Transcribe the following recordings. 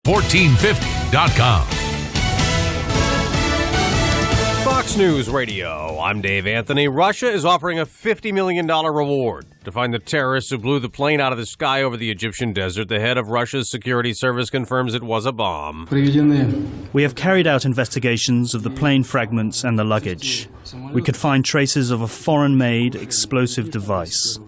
1450.com. Fox News Radio, I'm Dave Anthony. Russia is offering a $50 million reward to find the terrorists who blew the plane out of the sky over the Egyptian desert. The head of Russia's security service confirms it was a bomb. We have carried out investigations of the plane fragments and the luggage. We could find traces of a foreign-made explosive device,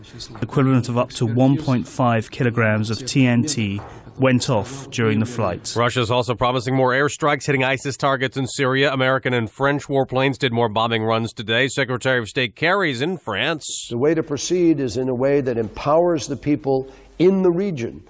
equivalent of up to 1.5 kilograms of TNT, went off during the flight. Russia is also promising more airstrikes hitting ISIS targets in Syria. American and French warplanes did more bombing runs today. Secretary of State Kerry's in France. The way to proceed is in a way that empowers the people in the region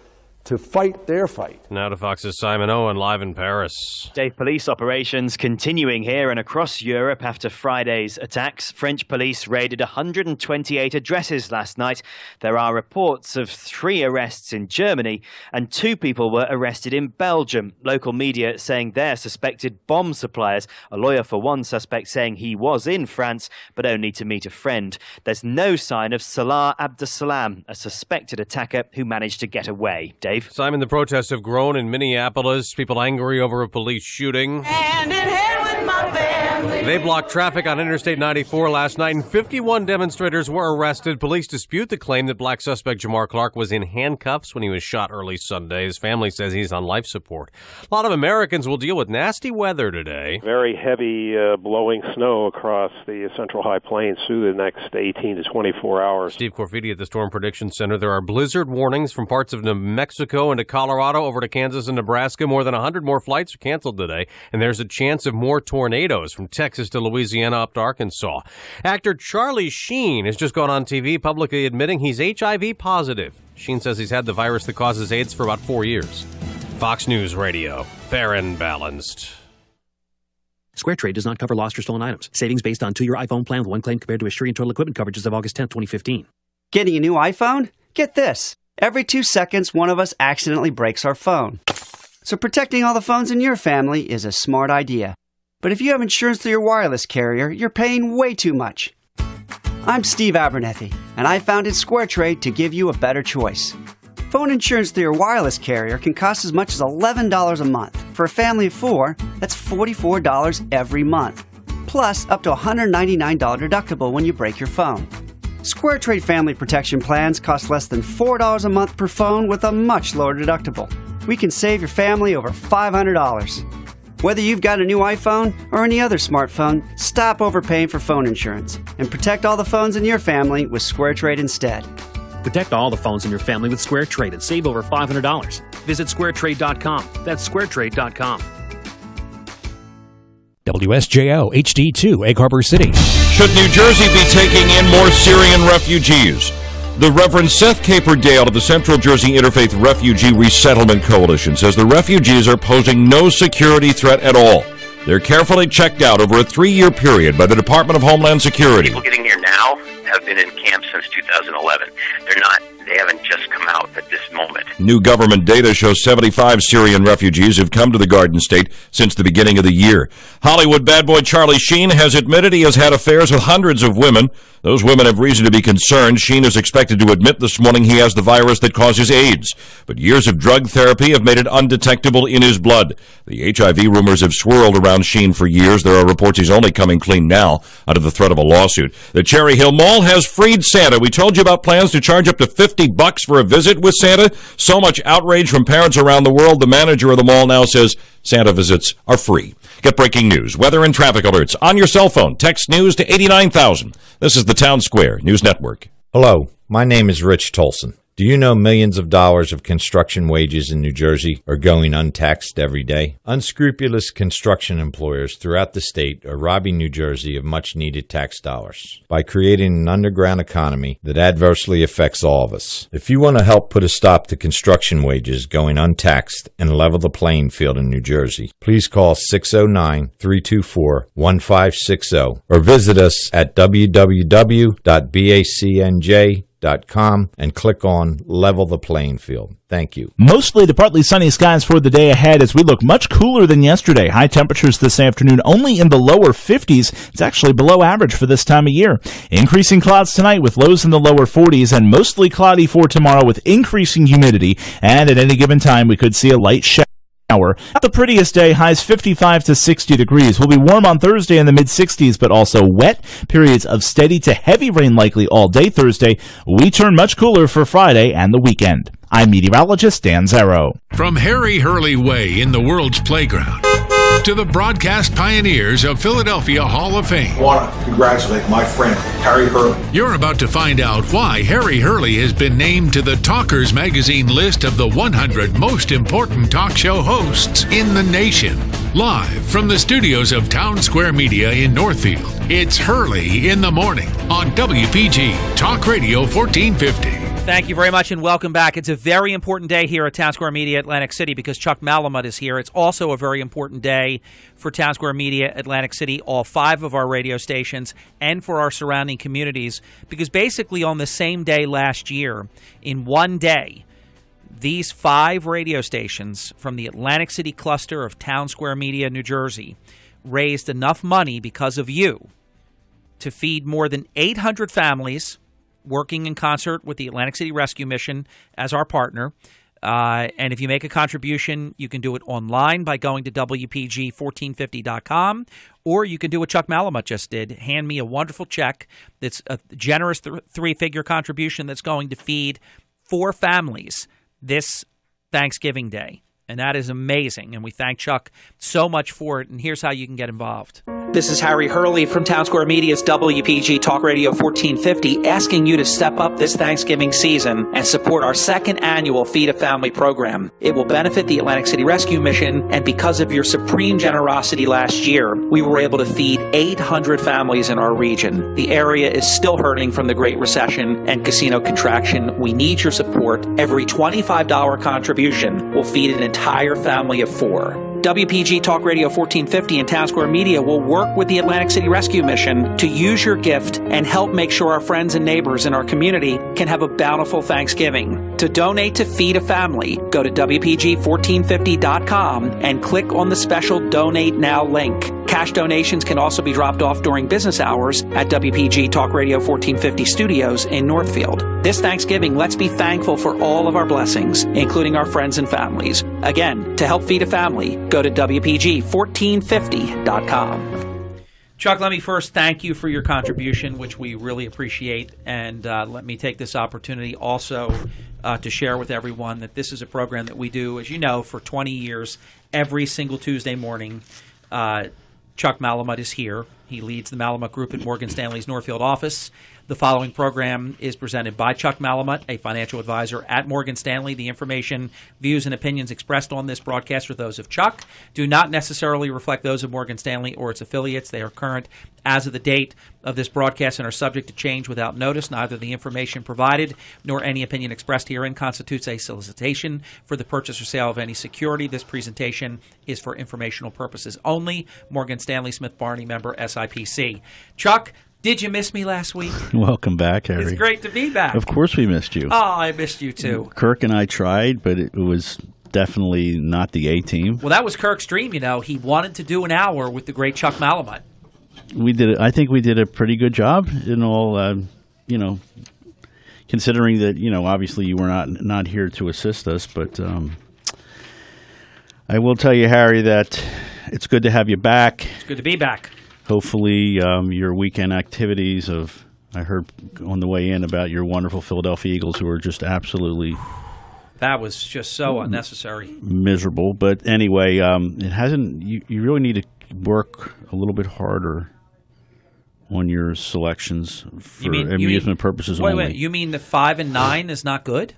to fight their fight. Now to Fox's Simon Owen, live in Paris. Dave, police operations continuing here and across Europe after Friday's attacks. French police raided 128 addresses last night. There are reports of 3 arrests in Germany and 2 people were arrested in Belgium. Local media saying they're suspected bomb suppliers. A lawyer for one suspect saying he was in France, but only to meet a friend. There's no sign of Salah Abdeslam, a suspected attacker who managed to get away. Dave? Simon, the protests have grown in Minneapolis. People angry over a police shooting. Hand in hand with my family. They blocked traffic on Interstate 94 last night, and 51 demonstrators were arrested. Police dispute the claim that black suspect Jamar Clark was in handcuffs when he was shot early Sunday. His family says he's on life support. A lot of Americans will deal with nasty weather today. Very heavy blowing snow across the Central High Plains through the next 18 to 24 hours. Steve Corfidi at the Storm Prediction Center. There are blizzard warnings from parts of New Mexico into Colorado over to Kansas and Nebraska. More than 100 more flights are canceled today, and there's a chance of more tornadoes from Texas to Louisiana up to Arkansas. Actor Charlie Sheen has just gone on TV publicly admitting he's HIV positive. Sheen says he's had the virus that causes AIDS for about 4 years. Fox News Radio, fair and balanced. SquareTrade does not cover lost or stolen items. Savings based on 2-year iPhone plan with 1 claim compared to Assyrian total equipment coverage as of August 10, 2015. Getting a new iPhone? Get this. Every 2 seconds, one of us accidentally breaks our phone. So protecting all the phones in your family is a smart idea. But if you have insurance through your wireless carrier, you're paying way too much. I'm Steve Abernethy, and I founded SquareTrade to give you a better choice. Phone insurance through your wireless carrier can cost as much as $11 a month. For a family of 4, that's $44 every month. Plus, up to a $199 deductible when you break your phone. SquareTrade family protection plans cost less than $4 a month per phone with a much lower deductible. We can save your family over $500. Whether you've got a new iPhone or any other smartphone, stop overpaying for phone insurance and protect all the phones in your family with SquareTrade instead. Protect all the phones in your family with SquareTrade and save over $500. Visit squaretrade.com. That's squaretrade.com. WSJO HD2, Egg Harbor City. Should New Jersey be taking in more Syrian refugees? The Reverend Seth Caperdale of the Central Jersey Interfaith Refugee Resettlement Coalition says the refugees are posing no security threat at all. They're carefully checked out over a 3-year period by the Department of Homeland Security. People getting here now have been in camp since 2011. They haven't just come out at this moment. New government data shows 75 Syrian refugees have come to the Garden State since the beginning of the year. Hollywood bad boy Charlie Sheen has admitted he has had affairs with hundreds of women. Those women have reason to be concerned. Sheen is expected to admit this morning he has the virus that causes AIDS. But years of drug therapy have made it undetectable in his blood. The HIV rumors have swirled around Sheen for years. There are reports he's only coming clean now under the threat of a lawsuit. The Cherry Hill Mall has freed Santa. We told you about plans to charge up to $50 for a visit with Santa. So much outrage from parents around the world. The manager of the mall now says Santa visits are free. Get breaking news, weather, and traffic alerts on your cell phone. Text news to 89,000. This is the Town Square News Network. Hello, my name is Rich Tolson. Do you know millions of dollars of construction wages in New Jersey are going untaxed every day? Unscrupulous construction employers throughout the state are robbing New Jersey of much-needed tax dollars by creating an underground economy that adversely affects all of us. If you want to help put a stop to construction wages going untaxed and level the playing field in New Jersey, please call 609-324-1560 or visit us at www.bacnj.com and click on Level the Playing Field. Thank you. Mostly to partly sunny skies for the day ahead as we look much cooler than yesterday. High temperatures this afternoon only in the lower 50s. It's actually below average for this time of year. Increasing clouds tonight with lows in the lower 40s and mostly cloudy for tomorrow with increasing humidity. And at any given time, we could see a light shower. hour. The prettiest day, highs 55 to 60 degrees. Will be warm on Thursday in the mid-60s, but also wet. Periods of steady to heavy rain likely all day Thursday. We turn much cooler for Friday and the weekend. I'm meteorologist Dan Zero. From Harry Hurley Way in the world's playground to the broadcast pioneers of Philadelphia Hall of Fame. I want to congratulate my friend, Harry Hurley. You're about to find out why Harry Hurley has been named to the Talkers Magazine list of the 100 most important talk show hosts in the nation. Live from the studios of Town Square Media in Northfield, it's Hurley in the Morning on WPG Talk Radio 1450. Thank you very much and welcome back. It's a very important day here at Town Square Media Atlantic City because Chuck Malamut is here. It's also a very important day for Town Square Media Atlantic City, all 5 of our radio stations, and for our surrounding communities, because basically on the same day last year, in one day, these 5 radio stations from the Atlantic City cluster of Town Square Media, New Jersey, raised enough money because of you to feed more than 800 families, working in concert with the Atlantic City Rescue Mission as our partner. And if you make a contribution, you can do it online by going to WPG1450.com, or you can do what Chuck Malamut just did, hand me a wonderful check that's a generous 3-figure contribution that's going to feed 4 families this Thanksgiving Day. And that is amazing, and we thank Chuck so much for it, and here's how you can get involved. This is Harry Hurley from Town Square Media's WPG Talk Radio 1450, asking you to step up this Thanksgiving season and support our 2nd annual Feed a Family program. It will benefit the Atlantic City Rescue Mission, and because of your supreme generosity last year, we were able to feed 800 families in our region. The area is still hurting from the Great Recession and casino contraction. We need your support. Every $25 contribution will feed an entire family of 4. WPG Talk Radio 1450 and Town Square Media will work with the Atlantic City Rescue Mission to use your gift and help make sure our friends and neighbors in our community can have a bountiful Thanksgiving. To donate to Feed a Family, go to WPG1450.com and click on the special Donate Now link. Cash donations can also be dropped off during business hours at WPG Talk Radio 1450 studios in Northfield. This Thanksgiving, let's be thankful for all of our blessings, including our friends and families. Again, to help Feed a Family, go to WPG1450.com. Chuck, let me first thank you for your contribution, which we really appreciate. And let me take this opportunity also to share with everyone that this is a program that we do, as you know, for 20 years, every single Tuesday morning. Chuck Malamut is here. He leads the Malamut Group at Morgan Stanley's Northfield office. The following program is presented by Chuck Malamut, a financial advisor at Morgan Stanley. The information, views, and opinions expressed on this broadcast are those of Chuck, do not necessarily reflect those of Morgan Stanley or its affiliates. They are current as of the date of this broadcast and are subject to change without notice. Neither the information provided nor any opinion expressed herein constitutes a solicitation for the purchase or sale of any security. This presentation is for informational purposes only. Morgan Stanley Smith Barney, member SIPC. Chuck, did you miss me last week? Welcome back, Harry. It's great to be back. Of course we missed you. Oh, I missed you too. Kirk and I tried, but it was definitely not the A-team. Well, that was Kirk's dream, you know. He wanted to do an hour with the great Chuck Malamut. We did it. I think we did a pretty good job in all, considering that, obviously you were not here to assist us. But I will tell you, Harry, that it's good to have you back. It's good to be back. Hopefully your weekend activities I heard on the way in about your wonderful Philadelphia Eagles who are just absolutely... That was just so unnecessary. Miserable. But anyway, it hasn't... You really need to work a little bit harder on your selections for amusement purposes only. Wait, you mean the 5 and 9 is not good?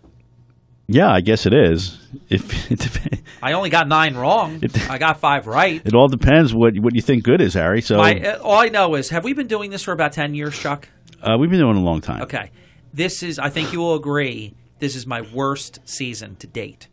Yeah, I guess it is. I only got 9 wrong. I got 5 right. It all depends what you think good is, Harry. So all I know is, have we been doing this for about 10 years, Chuck? We've been doing it a long time. Okay. This is, I think you will agree, this is my worst season to date.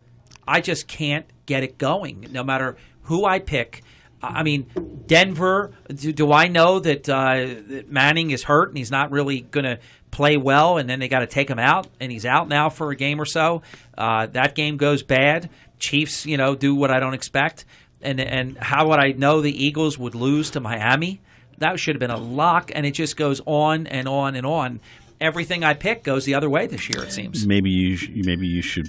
I just can't get it going, no matter who I pick. I mean, Denver, do I know that Manning is hurt and he's not really going to play well, and then they got to take him out, and he's out now for a game or so? That game goes bad. Chiefs, do what I don't expect. And how would I know the Eagles would lose to Miami? That should have been a lock, and it just goes on and on and on. Everything I pick goes the other way this year, it seems. Maybe you should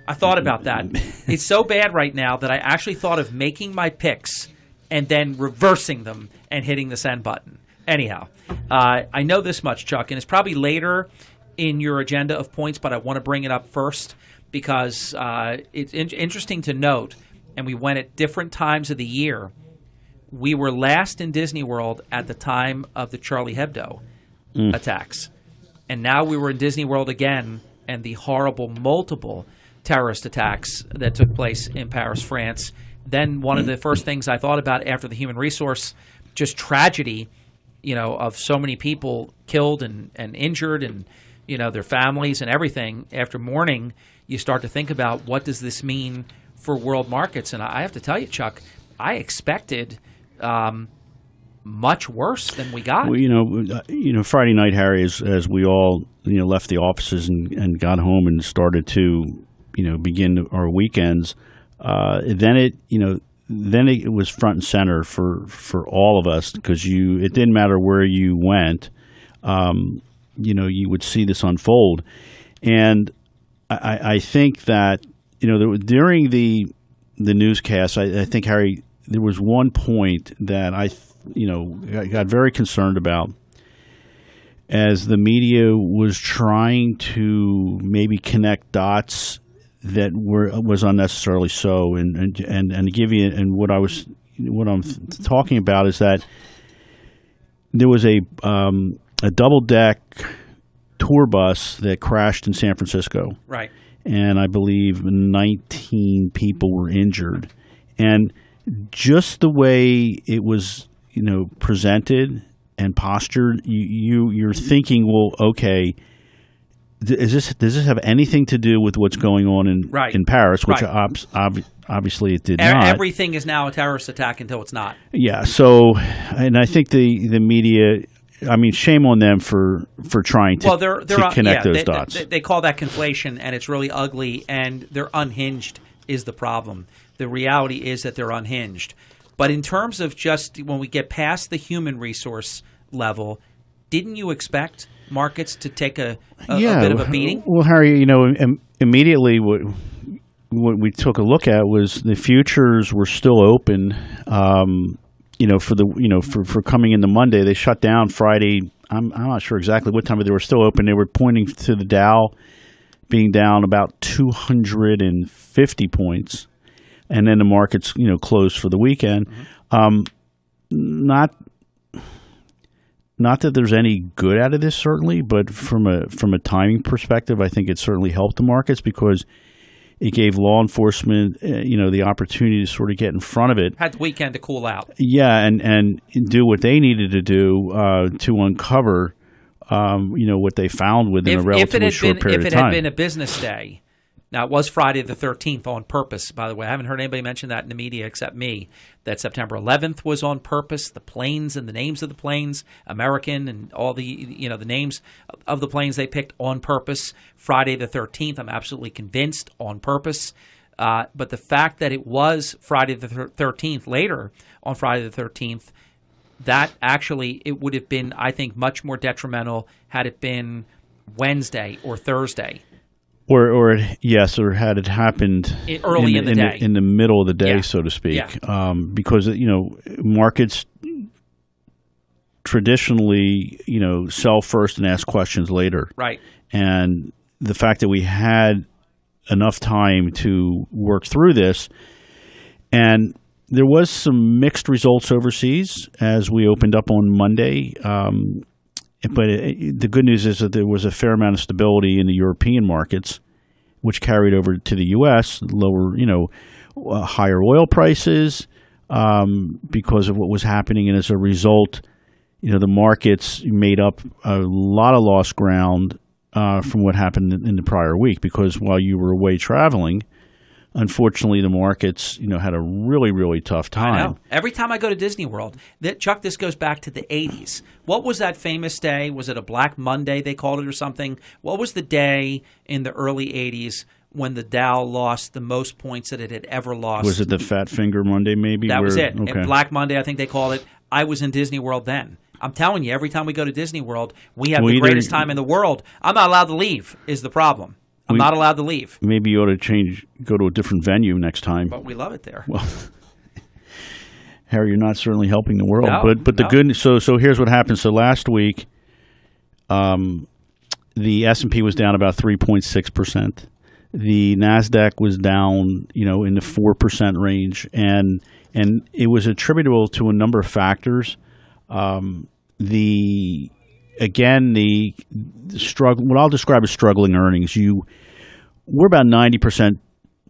I thought about that. It's so bad right now that I actually thought of making my picks and then reversing them and hitting the send button. Anyhow, I know this much, Chuck, and it's probably later in your agenda of points, but I want to bring it up first because it's interesting to note, and we went at different times of the year. We were last in Disney World at the time of the Charlie Hebdo attacks. And now we were in Disney World again and the horrible multiple terrorist attacks that took place in Paris, France. Then one of the first things I thought about after the human resource, just tragedy, of so many people killed and injured and, their families and everything. After mourning, you start to think about what does this mean for world markets. And I have to tell you, Chuck, I expected much worse than we got. Well, Friday night, Harry, as we all left the offices and got home and started to begin our weekends, then it was front and center for all of us because it didn't matter where you went, you would see this unfold, and I think that during the newscast, I think, Harry, there was one point that I got very concerned about as the media was trying to maybe connect dots that was unnecessarily so, and to give you what I'm talking about is that there was a double deck tour bus that crashed in San Francisco, right? And I believe 19 people were injured, and just the way it was, presented and postured, you're thinking, well, okay, does this have anything to do with what's going on in Paris, which obviously it did not. Everything is now a terrorist attack until it's not. Yeah. So, and I think the media, shame on them for trying to connect those dots. They call that conflation, and it's really ugly, and they're unhinged is the problem. The reality is that they're unhinged. But in terms of just when we get past the human resource level, didn't you expect markets to take a bit of a beating? Well, Harry, immediately what we took a look at was the futures were still open. For coming into Monday, they shut down Friday. I'm not sure exactly what time, but they were still open. They were pointing to the Dow being down about 250 points. And then the markets, closed for the weekend. Not that there's any good out of this, certainly, but from a timing perspective, I think it certainly helped the markets because it gave law enforcement, the opportunity to sort of get in front of it. Had the weekend to cool out. Yeah, and do what they needed to do to uncover, what they found within a relatively short period of time. If it had been a business day. Now, it was Friday the 13th on purpose, by the way. I haven't heard anybody mention that in the media except me, that September 11th was on purpose. The planes and the names of the planes, American and all the the names of the planes they picked on purpose. Friday the 13th, I'm absolutely convinced, on purpose. But the fact that it was Friday the 13th, later on Friday the 13th, that actually, it would have been, I think, much more detrimental had it been Wednesday or Thursday. Or had it happened early in the day, in the middle of the day, so to speak, because markets traditionally sell first and ask questions later, right? And the fact that we had enough time to work through this, and there was some mixed results overseas as we opened up on Monday. But the good news is that there was a fair amount of stability in the European markets, which carried over to the U.S., lower, higher oil prices because of what was happening. And as a result, the markets made up a lot of lost ground from what happened in the prior week because while you were away traveling, unfortunately, the markets, had a really, really tough time. I know. Every time I go to Disney World, Chuck, this goes back to the 80s. What was that famous day? Was it a Black Monday, they called it, or something? What was the day in the early 80s when the Dow lost the most points that it had ever lost? Was it the Fat Finger Monday, maybe? That was it. Okay. Black Monday, I think they called it. I was in Disney World then. I'm telling you, every time we go to Disney World, we have the greatest time in the world. I'm not allowed to leave, is the problem. I'm not allowed to leave. Maybe you ought to go to a different venue next time. But we love it there. Well, Harry, you're not certainly helping the world. No, but the good so here's what happened. So last week, the S&P was down about 3.6%. The NASDAQ was down, in the 4% range, and it was attributable to a number of factors. The struggle, what I'll describe as struggling earnings. We're about 90%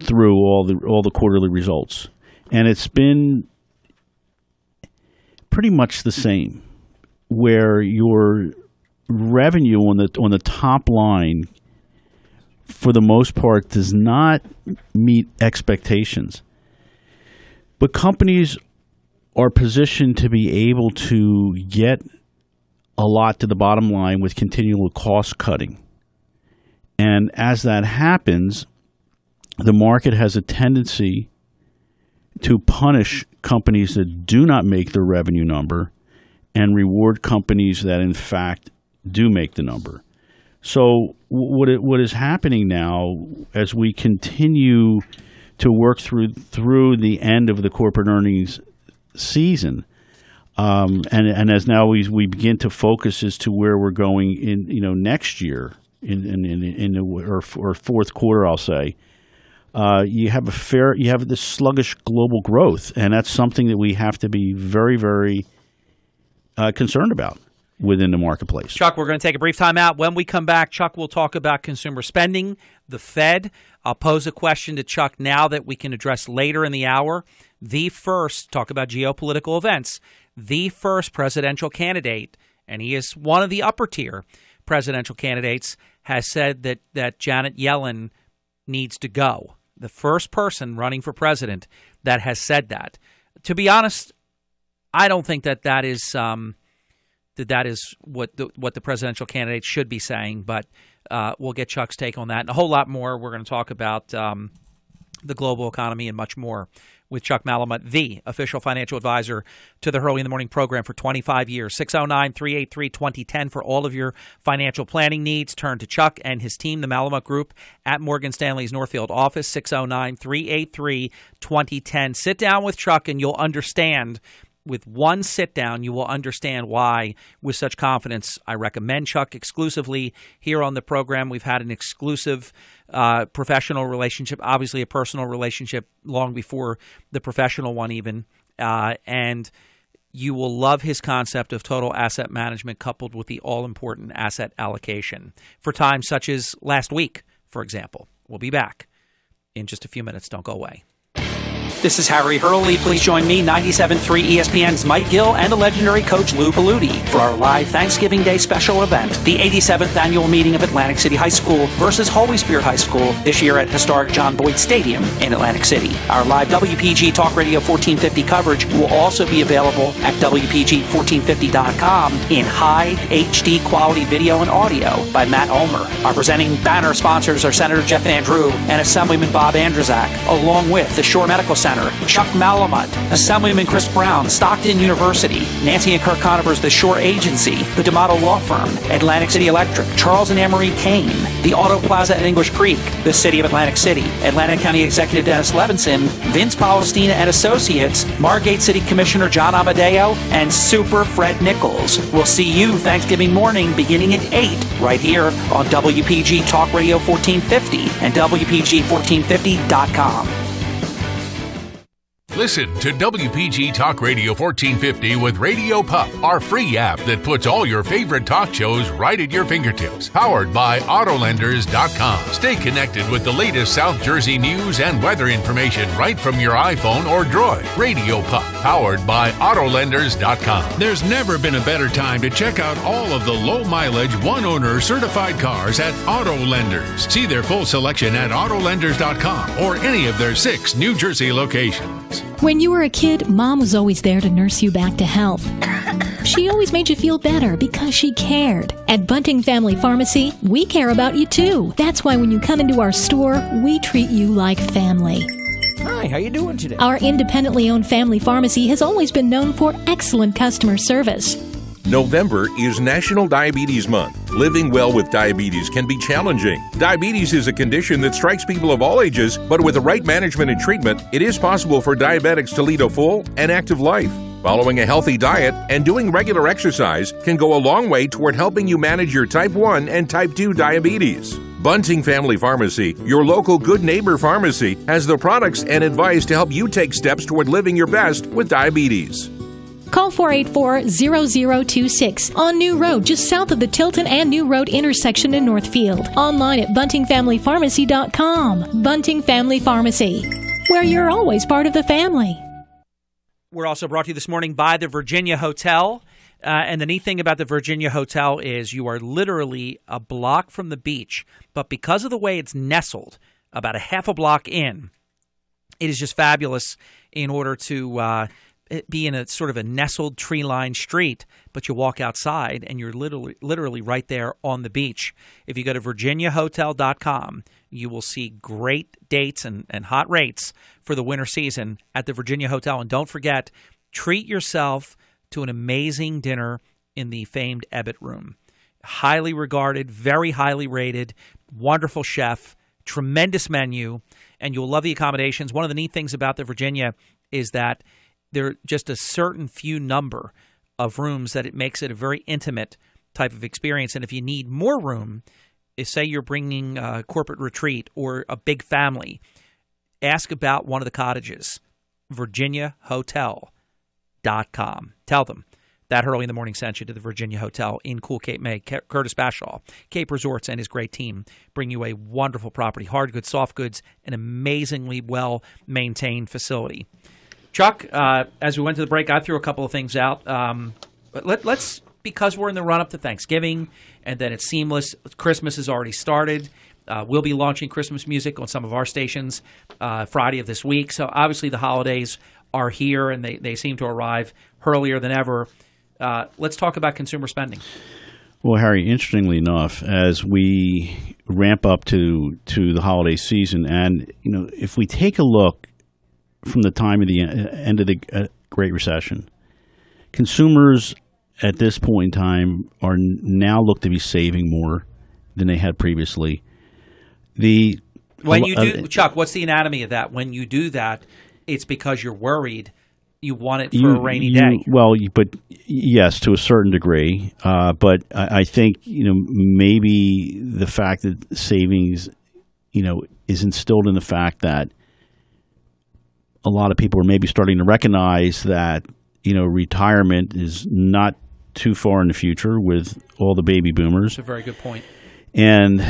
through all the quarterly results, and it's been pretty much the same, where your revenue on the top line, for the most part, does not meet expectations. But companies are positioned to be able to get a lot to the bottom line with continual cost cutting. And as that happens, the market has a tendency to punish companies that do not make their revenue number and reward companies that, in fact, do make the number. So what is happening now, as we continue to work through the end of the corporate earnings season, and as now we begin to focus as to where we're going in next year or fourth quarter, I'll say, you have this sluggish global growth, and that's something that we have to be very, very concerned about within the marketplace. Chuck, we're going to take a brief time out. When we come back, Chuck will talk about consumer spending, the Fed. I'll pose a question to Chuck now that we can address later in the hour. Talk about geopolitical events. The first presidential candidate, and he is one of the upper tier presidential candidates, has said that Janet Yellen needs to go. The first person running for president that has said that. To be honest, I don't think that is what the presidential candidate should be saying, but we'll get Chuck's take on that and a whole lot more. We're going to talk about the global economy and much more with Chuck Malamut, the official financial advisor to the Hurley in the Morning program for 25 years. 609-383-2010 for all of your financial planning needs. Turn to Chuck and his team, the Malamut Group, at Morgan Stanley's Northfield office, 609-383-2010. Sit down with Chuck and you'll understand. With one sit down, you will understand why, with such confidence, I recommend Chuck exclusively here on the program. We've had an exclusive professional relationship, obviously a personal relationship long before the professional one even. And you will love his concept of total asset management coupled with the all-important asset allocation for times such as last week, for example. We'll be back in just a few minutes. Don't go away. This is Harry Hurley. Please join me, 97.3 ESPN's Mike Gill and the legendary coach Lou Paludi for our live Thanksgiving Day special event, the 87th annual meeting of Atlantic City High School versus Holy Spirit High School, this year at historic John Boyd Stadium in Atlantic City. Our live WPG Talk Radio 1450 coverage will also be available at WPG1450.com in high HD quality video and audio by Matt Ulmer. Our presenting banner sponsors are Senator Jeff Van Drew and Assemblyman Bob Andrzak, along with the Shore Medical Center, Chuck Malamut, Assemblyman Chris Brown, Stockton University, Nancy and Kirk Conover's The Shore Agency, the D'Amato Law Firm, Atlantic City Electric, Charles and Anne-Marie Kane, the Auto Plaza at English Creek, the City of Atlantic City, Atlantic County Executive Dennis Levinson, Vince Palestina and Associates, Margate City Commissioner John Amadeo, and Super Fred Nichols. We'll see you Thanksgiving morning beginning at 8 right here on WPG Talk Radio 1450 and WPG1450.com. Listen to WPG Talk Radio 1450 with Radio Pup, our free app that puts all your favorite talk shows right at your fingertips. Powered by Autolenders.com. Stay connected with the latest South Jersey news and weather information right from your iPhone or Droid. Radio Pup, powered by Autolenders.com. There's never been a better time to check out all of the low-mileage, one-owner certified cars at Autolenders. See their full selection at Autolenders.com or any of their 6 New Jersey locations. When you were a kid, Mom was always there to nurse you back to health. She always made you feel better because she cared. At Bunting Family Pharmacy, we care about you too. That's why when you come into our store, we treat you like family. Hi, how you doing today? Our independently owned family pharmacy has always been known for excellent customer service. November is National Diabetes Month. Living well with diabetes can be challenging. Diabetes is a condition that strikes people of all ages, but with the right management and treatment, it is possible for diabetics to lead a full and active life. Following a healthy diet and doing regular exercise can go a long way toward helping you manage your type 1 and type 2 diabetes. Bunting Family Pharmacy, your local good neighbor pharmacy, has the products and advice to help you take steps toward living your best with diabetes. Call 484-0026 on New Road, just south of the Tilton and New Road intersection in Northfield. Online at buntingfamilypharmacy.com. Bunting Family Pharmacy, where you're always part of the family. We're also brought to you this morning by the Virginia Hotel. And the neat thing about the Virginia Hotel is you are literally a block from the beach. But because of the way it's nestled, about a half a block in, it is just fabulous in order to be in a sort of a nestled tree-lined street, but you walk outside and you're literally right there on the beach. If you go to virginiahotel.com, you will see great dates and hot rates for the winter season at the Virginia Hotel. And don't forget, treat yourself to an amazing dinner in the famed Ebbett Room. Highly regarded, very highly rated, wonderful chef, tremendous menu, and you'll love the accommodations. One of the neat things about the Virginia is that there are just a certain few number of rooms that it makes it a very intimate type of experience. And if you need more room, if say you're bringing a corporate retreat or a big family, ask about one of the cottages, virginiahotel.com. Tell them that Hurley in the Morning sent you to the Virginia Hotel in Cool Cape May. Curtis Bashaw, Cape Resorts, and his great team bring you a wonderful property, hard goods, soft goods, an amazingly well-maintained facility. Chuck, as we went to the break, I threw a couple of things out. But let's, because we're in the run-up to Thanksgiving, and then it's seamless. Christmas has already started. We'll be launching Christmas music on some of our stations Friday of this week. So obviously the holidays are here, and they seem to arrive earlier than ever. Let's talk about consumer spending. Well, Harry, interestingly enough, as we ramp up to the holiday season, and if we take a look from the time of the end of the Great Recession, consumers at this point in time are now look to be saving more than they had previously. Chuck, what's the anatomy of that? When you do that, it's because you're worried. You want it for a rainy day. But yes, to a certain degree. But I think maybe the fact that savings, is instilled in the fact that a lot of people are maybe starting to recognize that retirement is not too far in the future with all the baby boomers. That's a very good point. And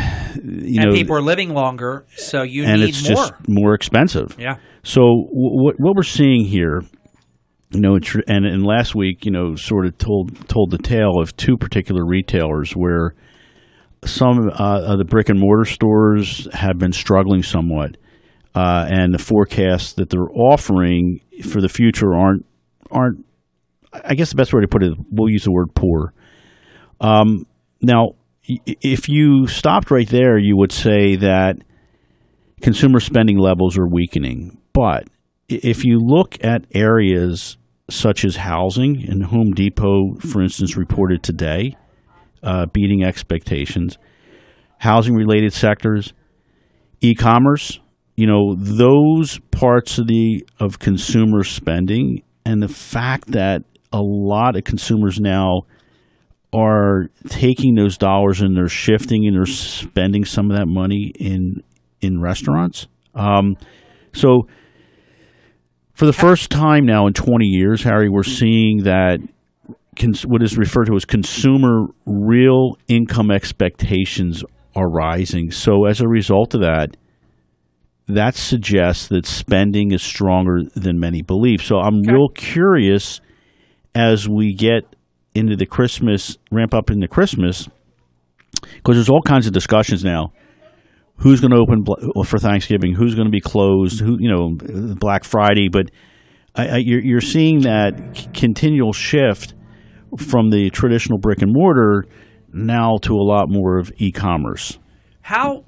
people are living longer, so you need more. And it's just more expensive. Yeah. So what we're seeing here, and last week, sort of told the tale of two particular retailers where some of the brick and mortar stores have been struggling somewhat, and the forecasts that they're offering for the future aren't. I guess the best way to put it, we'll use the word poor. Now, if you stopped right there, you would say that consumer spending levels are weakening. But if you look at areas such as housing, and Home Depot, for instance, reported today, beating expectations, housing-related sectors, e-commerce, those parts of consumer spending, and the fact that a lot of consumers now are taking those dollars and they're shifting and they're spending some of that money in restaurants. So for the first time now in 20 years, Harry, we're seeing that what is referred to as consumer real income expectations are rising. So as a result of that suggests that spending is stronger than many believe. So I'm real curious as we get into the Christmas, ramp up into Christmas, because there's all kinds of discussions now. Who's going to open for Thanksgiving? Who's going to be closed? Black Friday. But you're seeing that continual shift from the traditional brick and mortar now to a lot more of e-commerce. How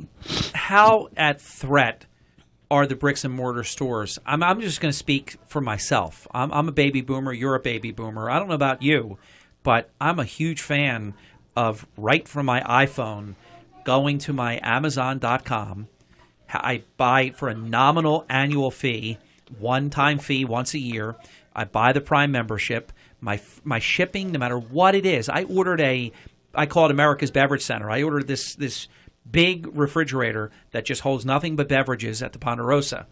at threat are the bricks and mortar stores? I'm just going to speak for myself. I'm a baby boomer. You're a baby boomer. I don't know about you, but I'm a huge fan of right from my iPhone going to my Amazon.com. I buy for a nominal annual fee, one-time fee once a year. I buy the Prime membership. My shipping, no matter what it is, I call it America's Beverage Center. I ordered this big refrigerator that just holds nothing but beverages at the Ponderosa.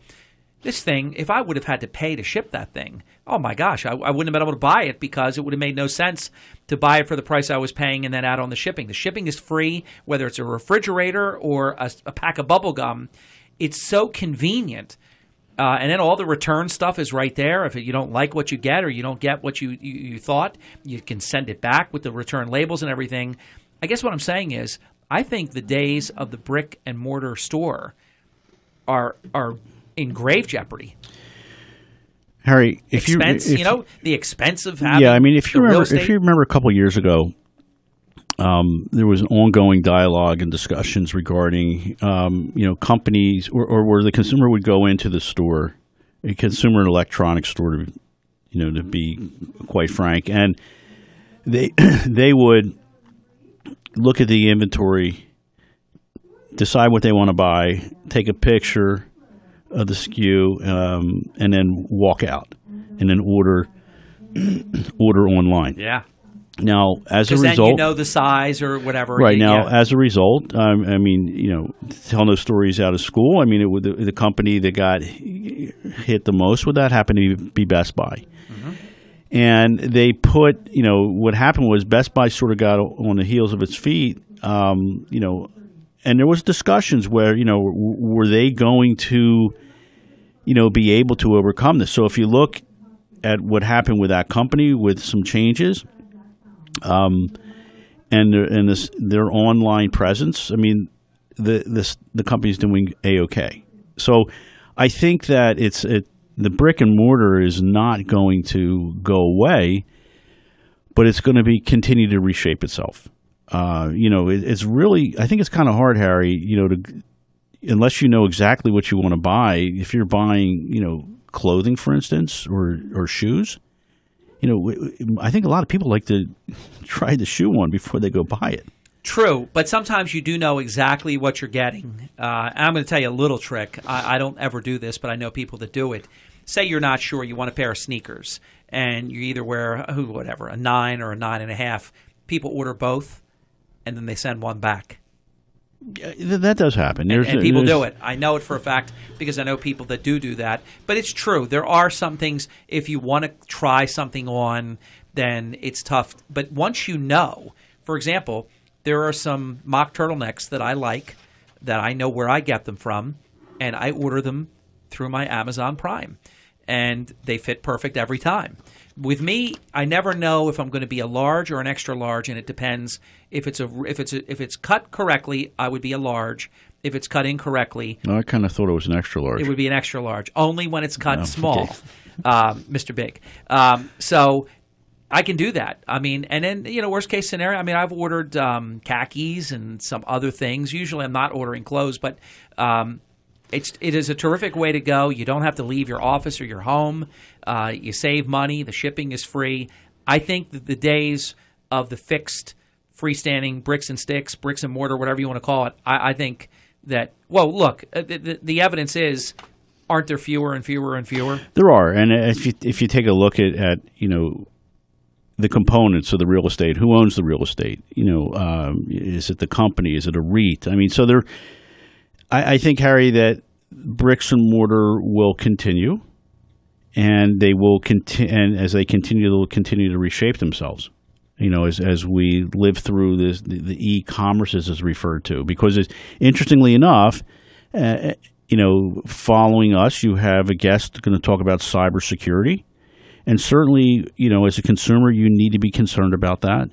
This thing, if I would have had to pay to ship that thing, oh my gosh, I wouldn't have been able to buy it because it would have made no sense to buy it for the price I was paying and then add on the shipping. The shipping is free, whether it's a refrigerator or a pack of bubble gum. It's so convenient. And then all the return stuff is right there. If you don't like what you get or you don't get what you thought, you can send it back with the return labels and everything. I guess what I'm saying is I think the days of the brick and mortar store are in grave jeoparty. Harry, the expense of having if you remember a couple of years ago, there was an ongoing dialogue and discussions regarding companies or where the consumer would go into the store, a consumer electronics store, to be quite frank, and they would look at the inventory, decide what they want to buy, take a picture of the SKU, and then walk out, and then order online. Yeah. Now, as a result, then you know the size or whatever. Right now, as a result, telling those stories out of school. I mean, the company that got hit the most with that happened to be Best Buy. And they put, what happened was Best Buy sort of got on the heels of its feet, and there was discussions where, were they going to, be able to overcome this? So if you look at what happened with that company with some changes, and their online presence, I mean, the company's doing A-OK. So I think that the brick and mortar is not going to go away, but it's going to continue to reshape itself. It's really, I think it's kind of hard, Harry, unless you know exactly what you want to buy. If you're buying, clothing, for instance, or shoes, I think a lot of people like to try the shoe on before they go buy it. True, but sometimes you do know exactly what you're getting. And I'm going to tell you a little trick. I don't ever do this, but I know people that do it. Say you're not sure you want a pair of sneakers, and you either wear a 9 or a 9.5. People order both, and then they send one back. That does happen. And people do it. I know it for a fact because I know people that do that. But it's true. There are some things, if you want to try something on, then it's tough. But once you know, for example, there are some mock turtlenecks that I like, that I know where I get them from, and I order them through my Amazon Prime. And they fit perfect every time. With me, I never know if I'm going to be a large or an extra large, and it depends. If it's cut correctly, I would be a large. If it's cut incorrectly, I kind of thought it was an extra large. It would be an extra large, only when it's cut small, Mr. Big. So I can do that. I mean, and then worst case scenario. I mean, I've ordered khakis and some other things. Usually, I'm not ordering clothes, but it is a terrific way to go. You don't have to leave your office or your home. You save money. The shipping is free. I think that the days of the fixed, freestanding bricks and mortar, whatever you want to call it, I think that, well, look, the evidence is, aren't there fewer and fewer and fewer? There are. And if you take a look at the components of the real estate, who owns the real estate? Is it the company? Is it a REIT? I mean, so there. I think, Harry, that bricks and mortar will continue, and they will and as they continue, they'll continue to reshape themselves. As we live through this, the e-commerce is referred to, because interestingly enough, following us, you have a guest going to talk about cybersecurity, and certainly, as a consumer, you need to be concerned about that.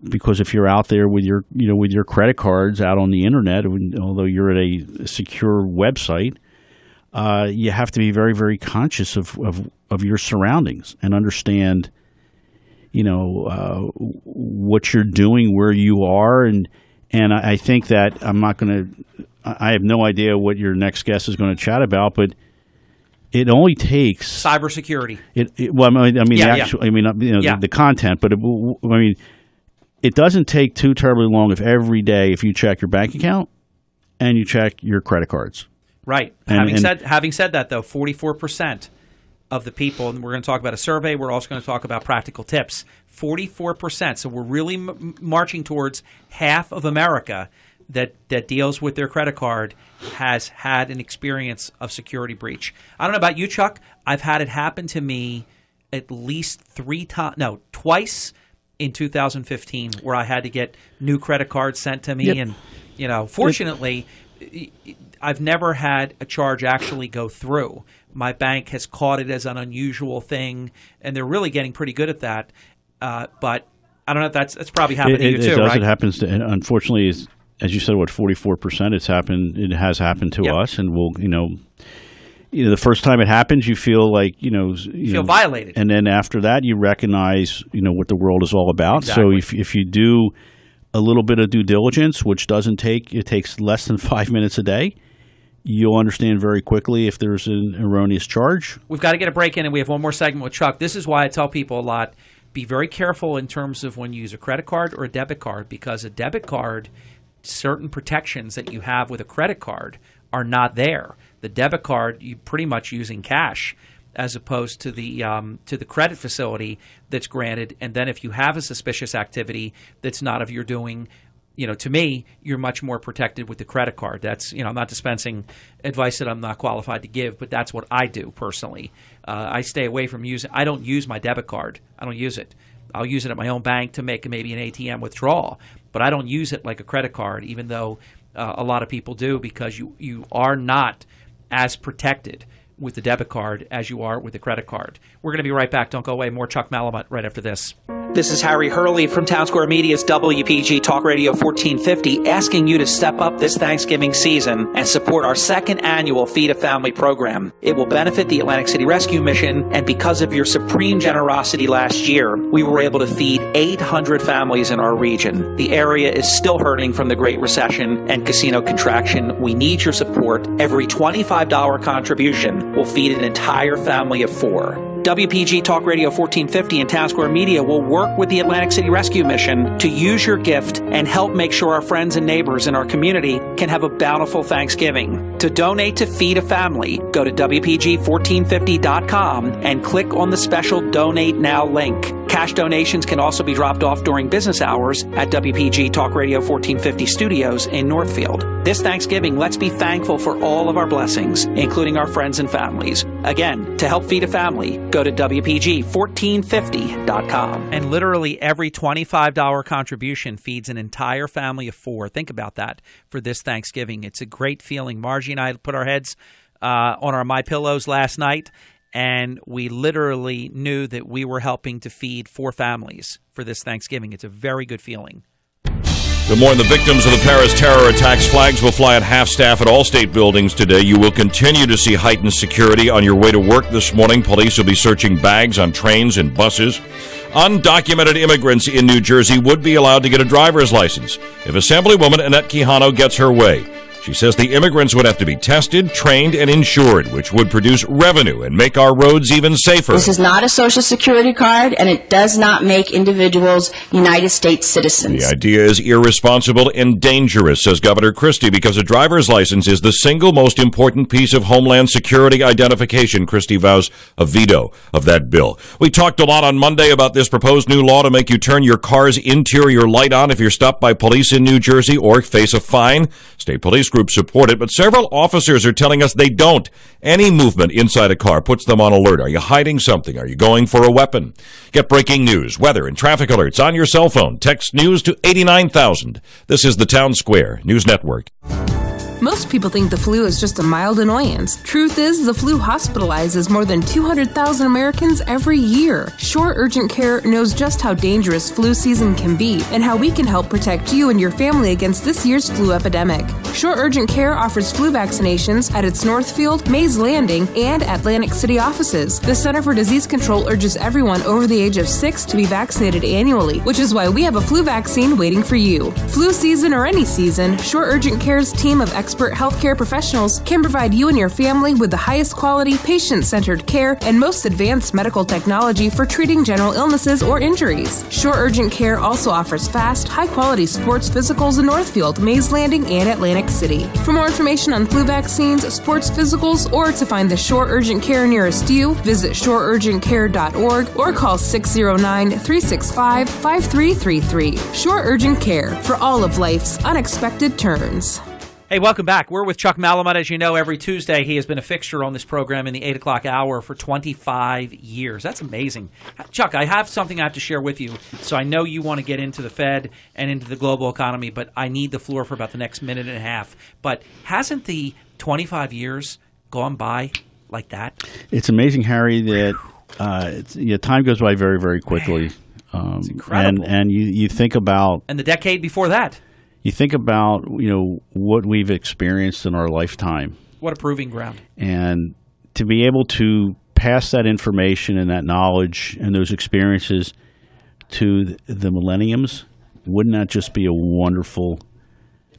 Because if you're out there with your credit cards out on the internet, although you're at a secure website, you have to be very, very conscious of your surroundings and understand, what you're doing, where you are, and I think that I have no idea what your next guest is going to chat about, but it only takes cybersecurity. The content, but it doesn't take too terribly long if every day if you check your bank account and you check your credit cards. Right. Having said that, though, 44% of the people, and we're going to talk about a survey, we're also going to talk about practical tips, 44%. So we're really marching towards half of America that deals with their credit card has had an experience of security breach. I don't know about you, Chuck. I've had it happen to me at least twice in 2015 where I had to get new credit cards sent to me. Yep. And, fortunately, I've never had a charge actually go through. My bank has caught it as an unusual thing, and they're really getting pretty good at that. But I don't know if that's probably happened to you too, right? It happens to, unfortunately, as you said, 44%? It has happened to us, and we'll, the first time it happens, you feel like, you feel violated. And then after that, you recognize, what the world is all about. Exactly. So if you do a little bit of due diligence, which takes less than 5 minutes a day, you'll understand very quickly if there's an erroneous charge. We've got to get a break in, and we have one more segment with Chuck. This is why I tell people a lot, be very careful in terms of when you use a credit card or a debit card, because a debit card, certain protections that you have with a credit card are not there. The debit card, you're pretty much using cash as opposed to the credit facility that's granted. And then if you have a suspicious activity that's not of your doing, to me, you're much more protected with the credit card. That's, I'm not dispensing advice that I'm not qualified to give, but that's what I do personally. I stay away from I don't use my debit card. I don't use it. I'll use it at my own bank to make maybe an ATM withdrawal, but I don't use it like a credit card, even though a lot of people do, because you are not as protected with the debit card as you are with the credit card. We're going to be right back. Don't go away. More Chuck Malamut right after this. This is Harry Hurley from Town Square Media's WPG Talk Radio 1450, asking you to step up this Thanksgiving season and support our second annual Feed a Family program. It will benefit the Atlantic City Rescue Mission, and because of your supreme generosity last year, we were able to feed 800 families in our region. The area is still hurting from the Great Recession and casino contraction. We need your support. Every $25 contribution will feed an entire family of 4. WPG Talk Radio 1450 and Town Square Media will work with the Atlantic City Rescue Mission to use your gift and help make sure our friends and neighbors in our community can have a bountiful Thanksgiving. To donate to Feed a Family, go to WPG1450.com and click on the special Donate Now link. Cash donations can also be dropped off during business hours at WPG Talk Radio 1450 studios in Northfield. This Thanksgiving, let's be thankful for all of our blessings, including our friends and families. Again, to help Feed a Family, go to WPG1450.com. And literally every $25 contribution feeds an entire family of 4. Think about that for this Thanksgiving. It's a great feeling. Margie and I put our heads on our MyPillows last night, and we literally knew that we were helping to feed 4 families for this Thanksgiving. It's a very good feeling. To mourn the victims of the Paris terror attacks, flags will fly at half-staff at all state buildings today. You will continue to see heightened security on your way to work this morning. Police will be searching bags on trains and buses. Undocumented immigrants in New Jersey would be allowed to get a driver's license if Assemblywoman Annette Quijano gets her way. She says the immigrants would have to be tested, trained, and insured, which would produce revenue and make our roads even safer. This is not a Social Security card, and it does not make individuals United States citizens. The idea is irresponsible and dangerous, says Governor Christie, because a driver's license is the single most important piece of Homeland Security identification. Christie vows a veto of that bill. We talked a lot on Monday about this proposed new law to make you turn your car's interior light on if you're stopped by police in New Jersey or face a fine. State police groups support it, but several officers are telling us they don't. Any movement inside a car puts them on alert. Are you hiding something? Are you going for a weapon? Get breaking news, weather, and traffic alerts on your cell phone. Text news to 89,000. This is the Town Square News Network. Most people think the flu is just a mild annoyance. Truth is, the flu hospitalizes more than 200,000 Americans every year. Shore Urgent Care knows just how dangerous flu season can be and how we can help protect you and your family against this year's flu epidemic. Shore Urgent Care offers flu vaccinations at its Northfield, Mays Landing, and Atlantic City offices. The Center for Disease Control urges everyone over the age of 6 to be vaccinated annually, which is why we have a flu vaccine waiting for you. Flu season or any season, Shore Urgent Care's team of expert healthcare professionals can provide you and your family with the highest quality, patient-centered care and most advanced medical technology for treating general illnesses or injuries. Shore Urgent Care also offers fast, high-quality sports physicals in Northfield, Mays Landing, and Atlantic City. For more information on flu vaccines, sports physicals, or to find the Shore Urgent Care nearest you, visit shoreurgentcare.org or call 609-365-5333. Shore Urgent Care for all of life's unexpected turns. Hey, welcome back. We're with Chuck Malamut. As you know, every Tuesday he has been a fixture on this program in the 8 o'clock hour for 25 years. That's amazing. Chuck, I have something I have to share with you. So I know you want to get into the Fed and into the global economy, but I need the floor for about the next minute and a half. But hasn't the 25 years gone by like that? It's amazing, Harry, that time goes by very, very quickly. It's incredible. And you think about... And the decade before that. You think about, what we've experienced in our lifetime. What a proving ground. And to be able to pass that information and that knowledge and those experiences to the millenniums, wouldn't that just be a wonderful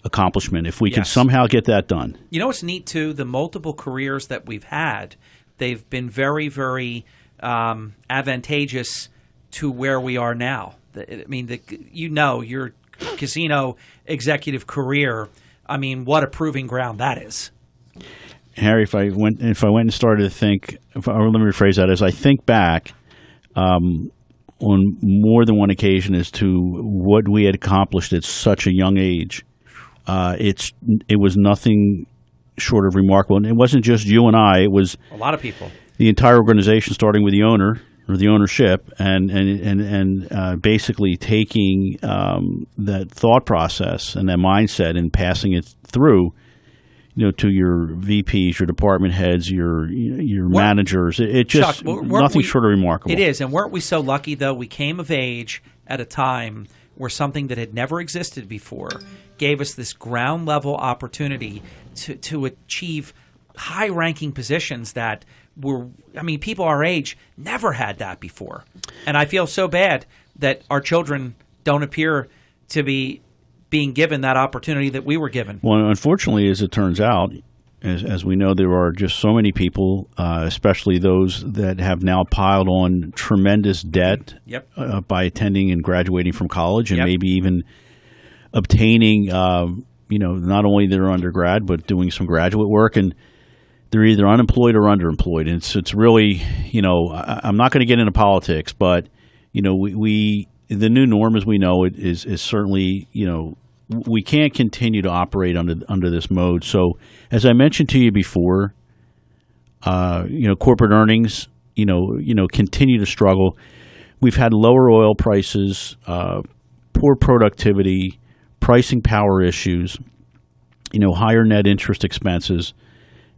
accomplishment if we could somehow get that done? You know what's neat, too? The multiple careers that we've had, they've been very, very advantageous to where we are now. Your casino executive career, what a proving ground that is. Harry, if I went and started to think, let me rephrase that, as I think back on more than one occasion as to what we had accomplished at such a young age, it was nothing short of remarkable. And it wasn't just you and I, it was a lot of people. The entire organization, starting with the owner, or the ownership, and basically taking that thought process and that mindset and passing it through, to your VPs, your department heads, your managers. It just Chuck, nothing short of remarkable. It is, and weren't we so lucky though? We came of age at a time where something that had never existed before gave us this ground level opportunity to achieve high ranking positions that people our age never had that before. And I feel so bad that our children don't appear to be being given that opportunity that we were given. Well, unfortunately, as it turns out, as we know, there are just so many people, especially those that have now piled on tremendous debt by attending and graduating from college and maybe even obtaining, not only their undergrad, but doing some graduate work. And they're either unemployed or underemployed. And it's really, I'm not going to get into politics, but, the new norm as we know it is certainly, we can't continue to operate under this mode. So as I mentioned to you before, corporate earnings, continue to struggle. We've had lower oil prices, poor productivity, pricing power issues, higher net interest expenses,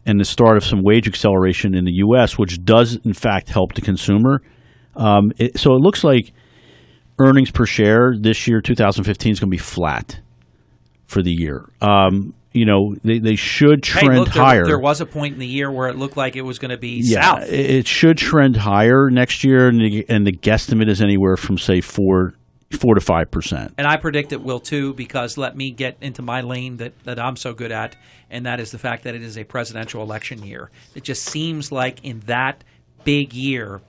and the start of some wage acceleration in the U.S., which does, in fact, help the consumer. So it looks like earnings per share this year, 2015, is going to be flat for the year. They should trend higher. There was a point in the year where it looked like it was going to be south. It should trend higher next year, and the guesstimate is anywhere from, say, 4 to 5%. And I predict it will too, because let me get into my lane that I'm so good at, and that is the fact that it is a presidential election year. It just seems like in that big year,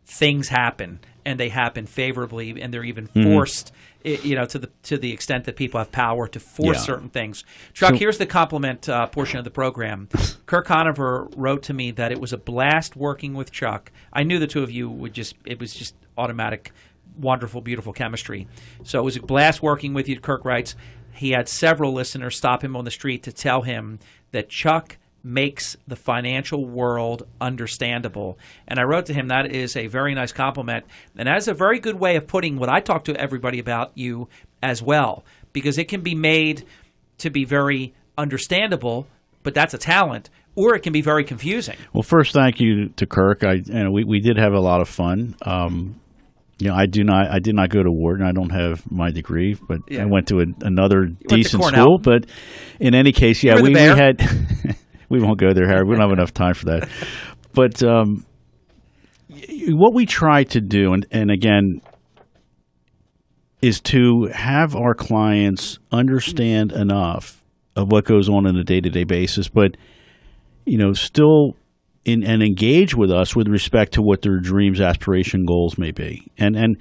things happen, and they happen favorably, and they're even forced, to the extent that people have power to force certain things. Chuck, here's the compliment portion of the program. Kirk Conover wrote to me that it was a blast working with Chuck. I knew the two of you it was just automatic, wonderful, beautiful chemistry. So it was a blast working with you, Kirk writes. He had several listeners stop him on the street to tell him that Chuck makes the financial world understandable. And I wrote to him, that is a very nice compliment. And that's a very good way of putting what I talk to everybody about you as well, because it can be made to be very understandable, but that's a talent, or it can be very confusing. Well, first, thank you to Kirk. We did have a lot of fun. I did not go to Wharton. I don't have my degree, but I went to another decent school. But in any case, we had. We won't go there, Harry. We don't have enough time for that. But what we try to do, and again, is to have our clients understand enough what goes on a day-to-day basis, but still and engage with us with respect to what their dreams, aspiration, goals may be. And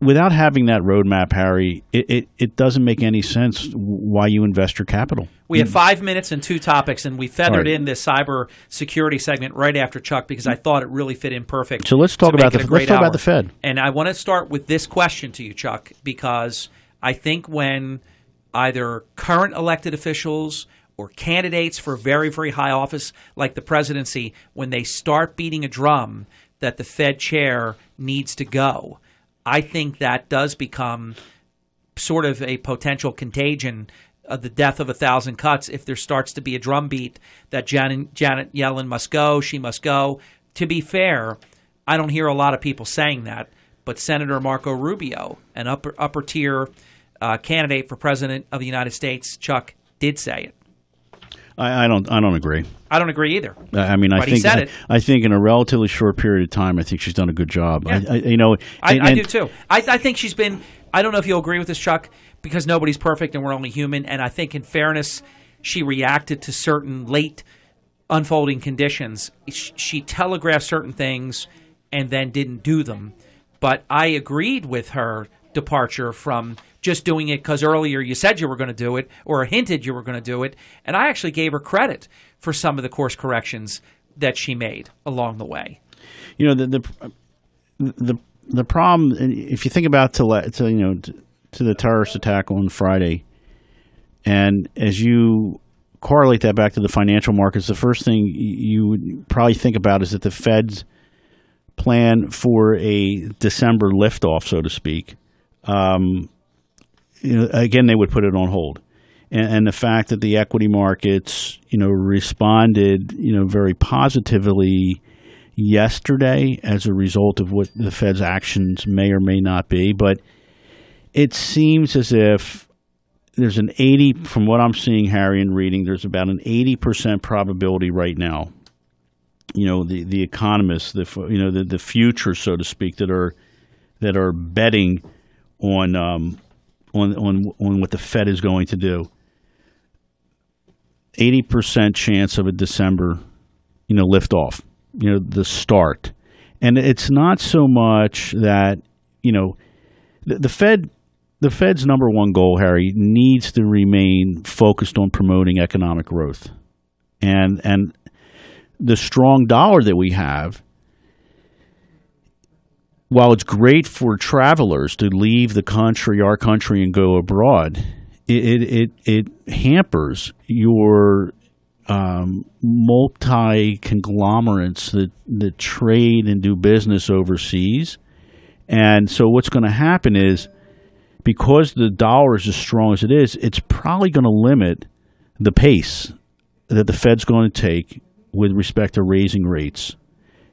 without having that roadmap, Harry, it doesn't make any sense why you invest your capital. We have 5 minutes and 2 topics, and we feathered in this cyber security segment right after Chuck because I thought it really fit in perfect. So let's talk about the Fed. And I want to start with this question to you, Chuck, because I think when either current elected officials or candidates for very, very high office like the presidency, when they start beating a drum that the Fed chair needs to go, I think that does become sort of a potential contagion of the death of 1,000 cuts if there starts to be a drumbeat that Janet Yellen must go, she must go. To be fair, I don't hear a lot of people saying that, but Senator Marco Rubio, an upper tier candidate for president of the United States, Chuck, did say it. I don't agree. I don't agree either. I mean, but he said it. I think in a relatively short period of time, I think she's done a good job. Yeah. I do too. I think she's been. I don't know if you'll agree with this, Chuck, because nobody's perfect and we're only human. And I think, in fairness, she reacted to certain late unfolding conditions. She telegraphed certain things and then didn't do them. But I agreed with her departure from just doing it because earlier you said you were going to do it or hinted you were going to do it. And I actually gave her credit for some of the course corrections that she made along the way. The problem, if you think about to the terrorist attack on Friday, and as you correlate that back to the financial markets, the first thing you would probably think about is that the Fed's plan for a December liftoff, so to speak, again, they would put it on hold. And the fact that the equity markets, responded, very positively yesterday as a result of what the Fed's actions may or may not be. But it seems as if there's an 80, from what I'm seeing, Harry, and reading, there's about an 80% probability right now. The economists, the future, so to speak, that are betting on what the Fed is going to do. 80% chance of a December, liftoff, the start. And it's not so much that, the Fed's number one goal, Harry, needs to remain focused on promoting economic growth. And the strong dollar that we have, while it's great for travelers to leave the country, our country, and go abroad, it hampers your multi-conglomerates that trade and do business overseas. And so what's going to happen is, because the dollar is as strong as it is, it's probably going to limit the pace that the Fed's going to take with respect to raising rates,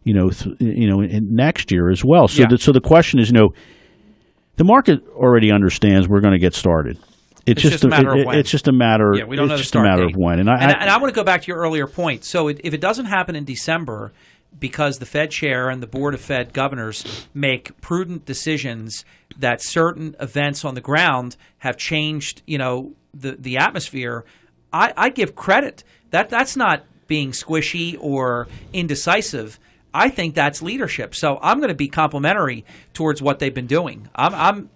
next year as well. So, so the question is, the market already understands we're going to get started. It's just a matter of when. It's just a matter. Yeah, we don't know the start date. Of when. And I want to go back to your earlier point. So if it doesn't happen in December, because the Fed chair and the board of Fed governors make prudent decisions that certain events on the ground have changed, the atmosphere, I give credit. That's not being squishy or indecisive. I think that's leadership. So I'm going to be complimentary towards what they've been doing. I'm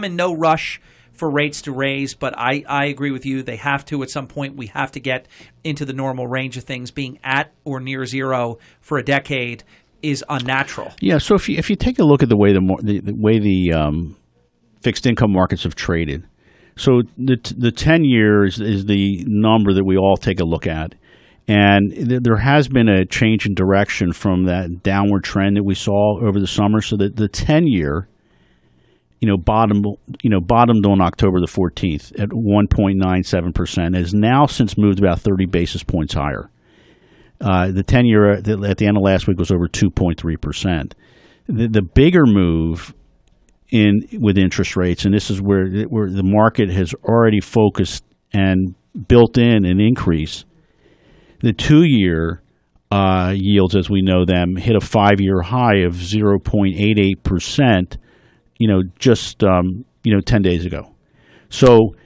in no rush for rates to raise, but I agree with you. They have to at some point. We have to get into the normal range of things. Being at or near zero for a decade is unnatural. Yeah. So if you take a look at the way the fixed income markets have traded, so the 10-year is the number that we all take a look at. And there has been a change in direction from that downward trend that we saw over the summer. So that the 10-year, bottomed on October the 14th at 1.97%, has now since moved about 30 basis points higher. The 10-year at the end of last week was over 2.3%. The bigger move with interest rates, and this is where the market has already focused and built in an increase. The 2-year yields, as we know them, hit a 5-year high of 0.88%, just 10 days ago. So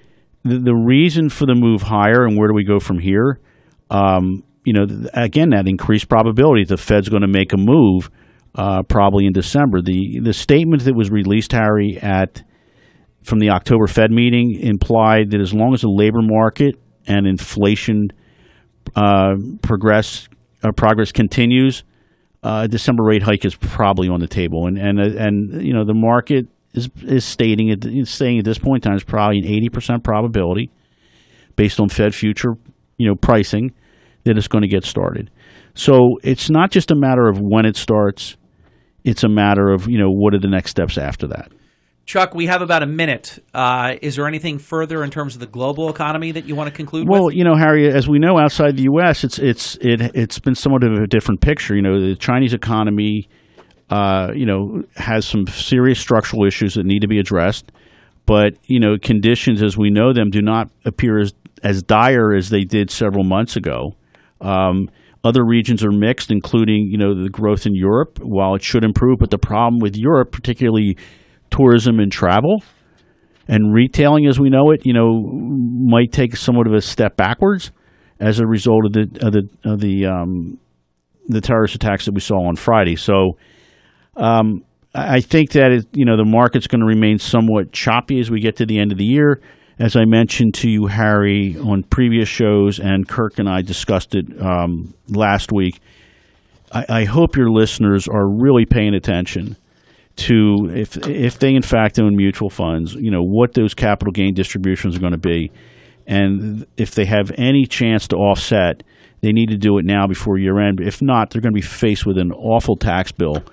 the reason for the move higher and where do we go from here? Again, that increased probability the Fed's going to make a move probably in December. The statement that was released, Harry, from the October Fed meeting implied that as long as the labor market and inflation progress continues, a December rate hike is probably on the table. And the market is saying at this point in time is probably an 80% probability based on Fed future pricing that it's going to get started. So it's not just a matter of when it starts, it's a matter of what are the next steps after that. Chuck, we have about a minute. Is there anything further in terms of the global economy that you want to conclude with? Well, Harry, as we know, outside the U.S., it's been somewhat of a different picture. The Chinese economy, has some serious structural issues that need to be addressed. But, conditions as we know them do not appear as dire as they did several months ago. Other regions are mixed, including, the growth in Europe, while it should improve. But the problem with Europe, particularly tourism and travel and retailing as we know it, might take somewhat of a step backwards as a result of the terrorist attacks that we saw on Friday. So I think that the market's going to remain somewhat choppy as we get to the end of the year. As I mentioned to you, Harry, on previous shows, and Kirk and I discussed it last week, I hope your listeners are really paying attention to if they in fact own mutual funds, what those capital gain distributions are going to be. And if they have any chance to offset, they need to do it now before year end. If not, they're going to be faced with an awful tax bill,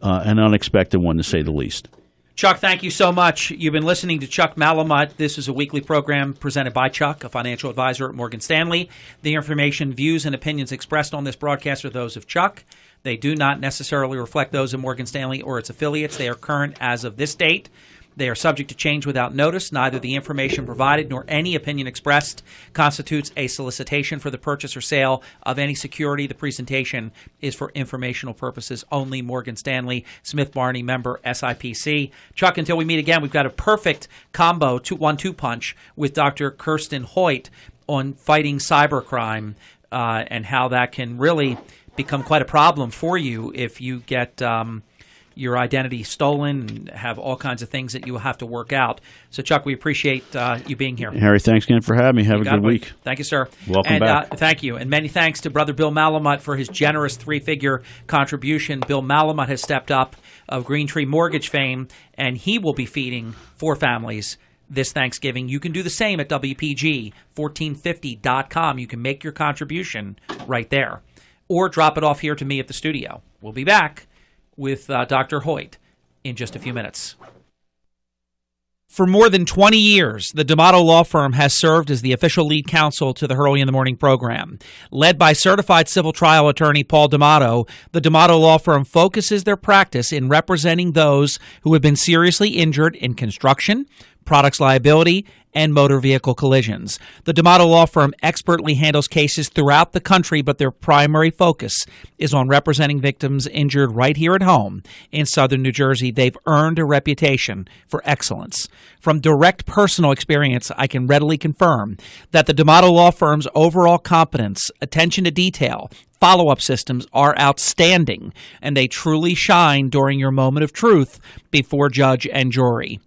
an unexpected one to say the least. Chuck, thank you so much. You've been listening to Chuck Malamut. This is a weekly program presented by Chuck, a financial advisor at Morgan Stanley. The information, views, and opinions expressed on this broadcast are those of Chuck. They do not necessarily reflect those of Morgan Stanley or its affiliates. They are current as of this date. They are subject to change without notice. Neither the information provided nor any opinion expressed constitutes a solicitation for the purchase or sale of any security. The presentation is for informational purposes only. Morgan Stanley, Smith Barney, member SIPC. Chuck, until we meet again, we've got a perfect combo, 1-2 punch with Dr. Kirsten Hoyt on fighting cybercrime and how that can really become quite a problem for you if you get your identity stolen and have all kinds of things that you will have to work out. So, Chuck, we appreciate you being here. Harry, thanks again for having me. Have a good week. Thank you, sir. Welcome back. Thank you. And many thanks to Brother Bill Malamut for his generous 3-figure contribution. Bill Malamut has stepped up of Green Tree Mortgage fame, and he will be feeding 4 families this Thanksgiving. You can do the same at WPG1450.com. You can make your contribution right there or drop it off here to me at the studio. We'll be back with Dr. Hoyt in just a few minutes. For more than 20 years, the D'Amato Law Firm has served as the official lead counsel to the Hurley in the Morning program. Led by certified civil trial attorney Paul D'Amato, the D'Amato Law Firm focuses their practice in representing those who have been seriously injured in construction, products liability, and motor vehicle collisions. The D'Amato Law Firm expertly handles cases throughout the country, but their primary focus is on representing victims injured right here at home in southern New Jersey. They've earned a reputation for excellence. From direct personal experience, I can readily confirm that the D'Amato Law Firm's overall competence, attention to detail, follow-up systems are outstanding, and they truly shine during your moment of truth before judge and jury.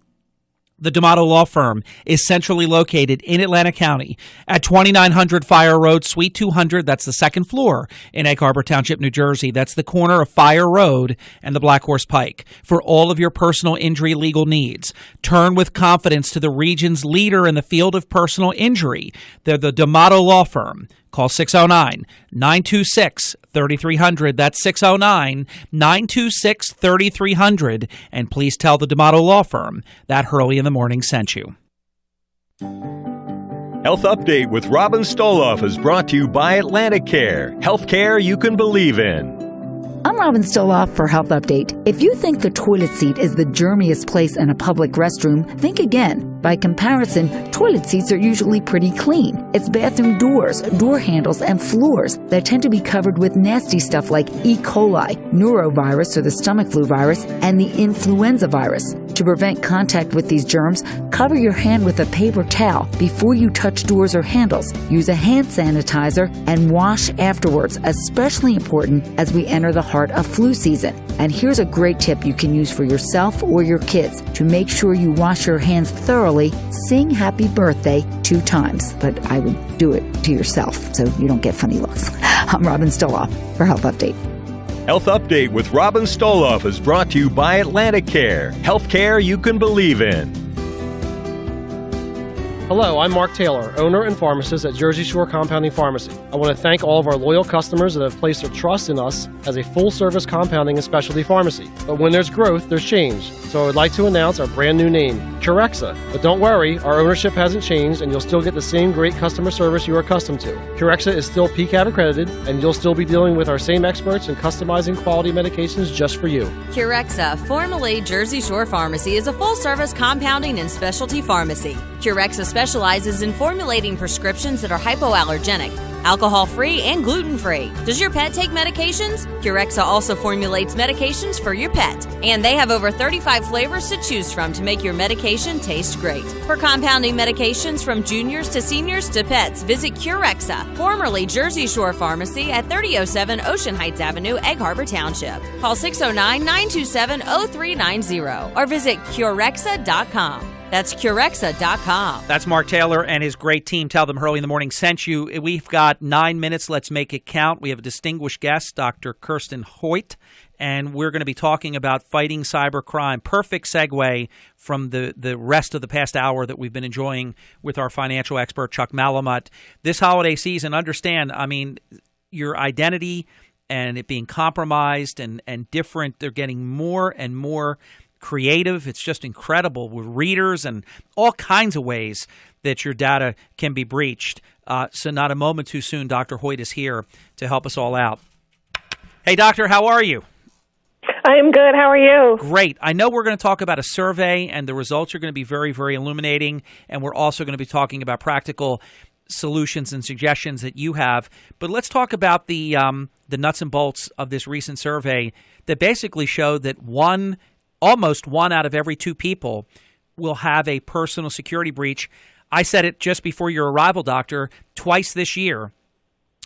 The D'Amato Law Firm is centrally located in Atlantic County at 2900 Fire Road, Suite 200. That's the second floor in Egg Harbor Township, New Jersey. That's the corner of Fire Road and the Black Horse Pike. For all of your personal injury legal needs, turn with confidence to the region's leader in the field of personal injury. They're the D'Amato Law Firm. Call 609-926-3300. That's 609-926-3300. And please tell the D'Amato Law Firm that Hurley in the Morning sent you. Health Update with Robin Stoloff is brought to you by Atlantic Care. Healthcare you can believe in. I'm Robin Stoloff for Health Update. If you think the toilet seat is the germiest place in a public restroom, think again. By comparison, toilet seats are usually pretty clean. It's bathroom doors, door handles, and floors that tend to be covered with nasty stuff like E. coli, norovirus or the stomach flu virus, and the influenza virus. To prevent contact with these germs, cover your hand with a paper towel before you touch doors or handles. Use a hand sanitizer and wash afterwards, especially important as we enter the heart of flu season. And here's a great tip you can use for yourself or your kids. To make sure you wash your hands thoroughly, sing happy birthday 2 times. But I would do it to yourself so you don't get funny looks. I'm Robin Stoloff for Health Update. Health Update with Robin Stoloff is brought to you by Atlantic Care. Healthcare you can believe in. Hello, I'm Mark Taylor, owner and pharmacist at Jersey Shore Compounding Pharmacy. I want to thank all of our loyal customers that have placed their trust in us as a full-service compounding and specialty pharmacy. But when there's growth, there's change. So I would like to announce our brand new name, Curexa. But don't worry, our ownership hasn't changed and you'll still get the same great customer service you are accustomed to. Curexa is still PCAB accredited and you'll still be dealing with our same experts in customizing quality medications just for you. Curexa, formerly Jersey Shore Pharmacy, is a full-service compounding and specialty pharmacy. Curexa specializes in formulating prescriptions that are hypoallergenic, alcohol-free, and gluten-free. Does your pet take medications? Curexa also formulates medications for your pet. And they have over 35 flavors to choose from to make your medication taste great. For compounding medications from juniors to seniors to pets, visit Curexa, formerly Jersey Shore Pharmacy at 3007 Ocean Heights Avenue, Egg Harbor Township. Call 609-927-0390 or visit Curexa.com. That's Curexa.com. That's Mark Taylor and his great team. Tell them Hurley in the Morning sent you. We've got 9 minutes. Let's make it count. We have a distinguished guest, Dr. Kirsten Hoyt, and we're going to be talking about fighting cybercrime. Perfect segue from the rest of the past hour that we've been enjoying with our financial expert, Chuck Malamut. This holiday season, understand, I mean, your identity and it being compromised and different, they're getting more and more creative. It's just incredible with readers and all kinds of ways that your data can be breached. So not a moment too soon, Dr. Hoyt is here to help us all out. Hey, Doctor, how are you? I am good. How are you? Great. I know we're going to talk about a survey, and the results are going to be very, very illuminating, and we're also going to be talking about practical solutions and suggestions that you have. But let's talk about the nuts and bolts of this recent survey that basically showed that almost one out of every 2 people will have a personal security breach. I said it just before your arrival, Doctor, twice this year.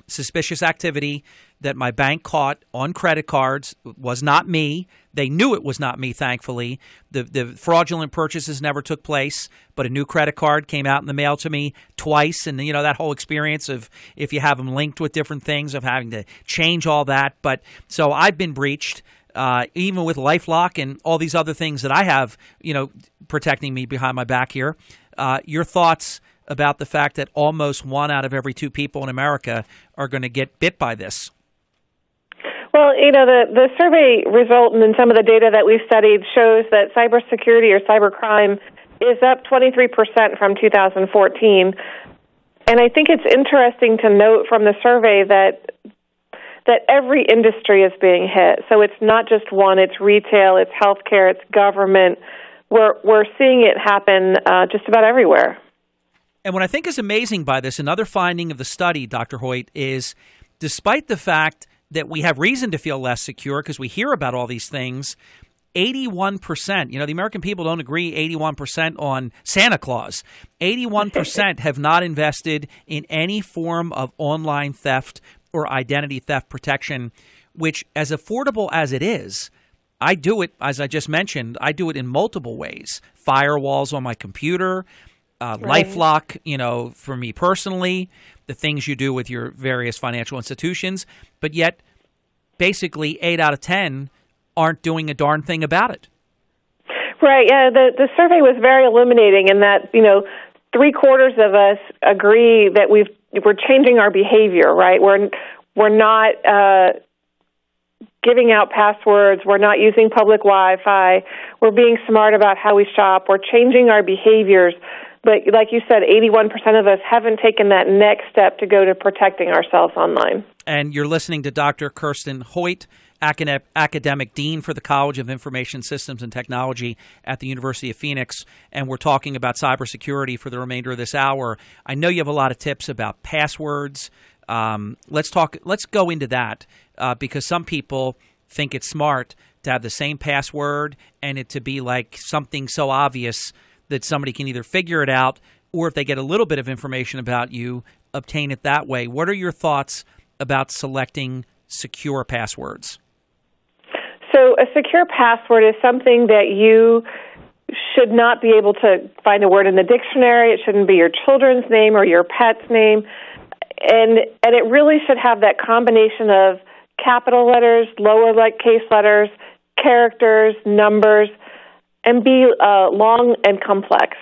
Suspicious activity that my bank caught on credit cards was not me. They knew it was not me, thankfully. The fraudulent purchases never took place, but a new credit card came out in the mail to me twice. And, you know, that whole experience of if you have them linked with different things, of having to change all that. But so I've been breached. Even with LifeLock and all these other things that I have, you know, protecting me behind my back here. Your thoughts about the fact that almost 1 out of every 2 people in America are going to get bit by this? Well, you know, the survey result and some of the data that we've studied shows that cybersecurity or cybercrime is up 23% from 2014. And I think it's interesting to note from the survey that every industry is being hit. So it's not just one, it's retail, it's healthcare, it's government. We're seeing it happen just about everywhere. And what I think is amazing by this, another finding of the study, Dr. Hoyt, is despite the fact that we have reason to feel less secure because we hear about all these things, 81%, you know, the American people don't agree 81% on Santa Claus. 81% have not invested in any form of online theft or identity theft protection, which, as affordable as it is, I do it, as I just mentioned, I do it in multiple ways. Firewalls on my computer, LifeLock, you know, for me personally, the things you do with your various financial institutions, but yet basically 8 out of 10 aren't doing a darn thing about it. Right, yeah, the survey was very illuminating in that, you know, 3/4 of us agree that we're changing our behavior, right? We're not giving out passwords. We're not using public Wi-Fi. We're being smart about how we shop. We're changing our behaviors. But like you said, 81% of us haven't taken that next step to go to protecting ourselves online. And you're listening to Dr. Kirsten Hoyt, academic dean for the College of Information Systems and Technology at the University of Phoenix, and we're talking about cybersecurity for the remainder of this hour. I know you have a lot of tips about passwords. Let's go into that because some people think it's smart to have the same password and it to be like something so obvious that somebody can either figure it out or if they get a little bit of information about you, obtain it that way. What are your thoughts about selecting secure passwords? So a secure password is something that you should not be able to find a word in the dictionary. It shouldn't be your children's name or your pet's name. And it really should have that combination of capital letters, lowercase letters, characters, numbers, and be long and complex.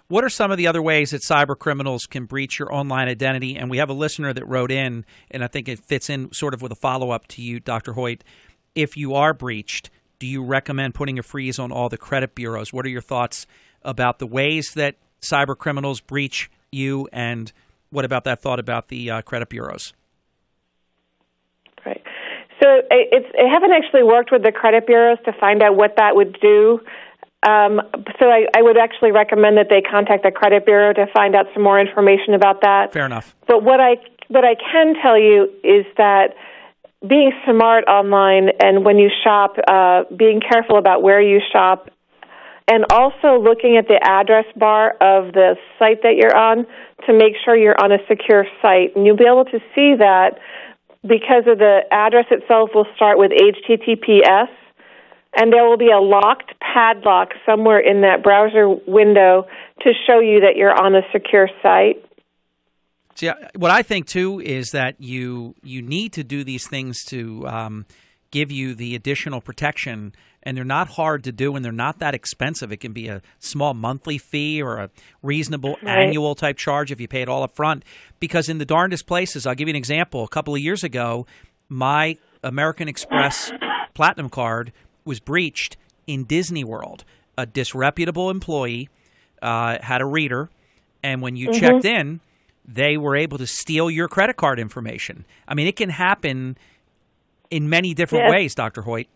What are some of the other ways that cyber criminals can breach your online identity? And we have a listener that wrote in, and I think it fits in sort of with a follow-up to you, Dr. Hoyt. If you are breached, do you recommend putting a freeze on all the credit bureaus? What are your thoughts about the ways that cyber criminals breach you, and what about that thought about the credit bureaus? Right. So I haven't actually worked with the credit bureaus to find out what that would do. So I would actually recommend that they contact the credit bureau to find out some more information about that. Fair enough. But what I can tell you is that being smart online and when you shop, being careful about where you shop, and also looking at the address bar of the site that you're on to make sure you're on a secure site. And you'll be able to see that because of the address itself will start with HTTPS, and there will be a locked padlock somewhere in that browser window to show you that you're on a secure site. See, what I think, too, is that you need to do these things to give you the additional protection, and they're not hard to do, and they're not that expensive. It can be a small monthly fee or a reasonable annual type charge if you pay it all up front. Because in the darndest places, I'll give you an example. A couple of years ago, my American Express Platinum card was breached in Disney World. A disreputable employee had a reader, and when you checked in, they were able to steal your credit card information. I mean, it can happen in many different ways, Dr. Hoyt.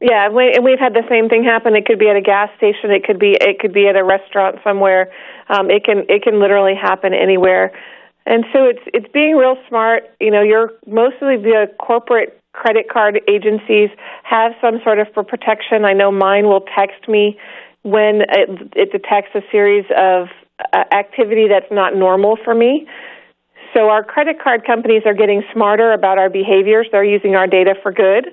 Yeah, and we've had the same thing happen. It could be at a gas station. It could be at a restaurant somewhere. It can literally happen anywhere. And so it's being real smart. You know, mostly the corporate credit card agencies have some sort of protection. I know mine will text me when it detects a series of activity that's not normal for me. So our credit card companies are getting smarter about our behaviors. They're using our data for good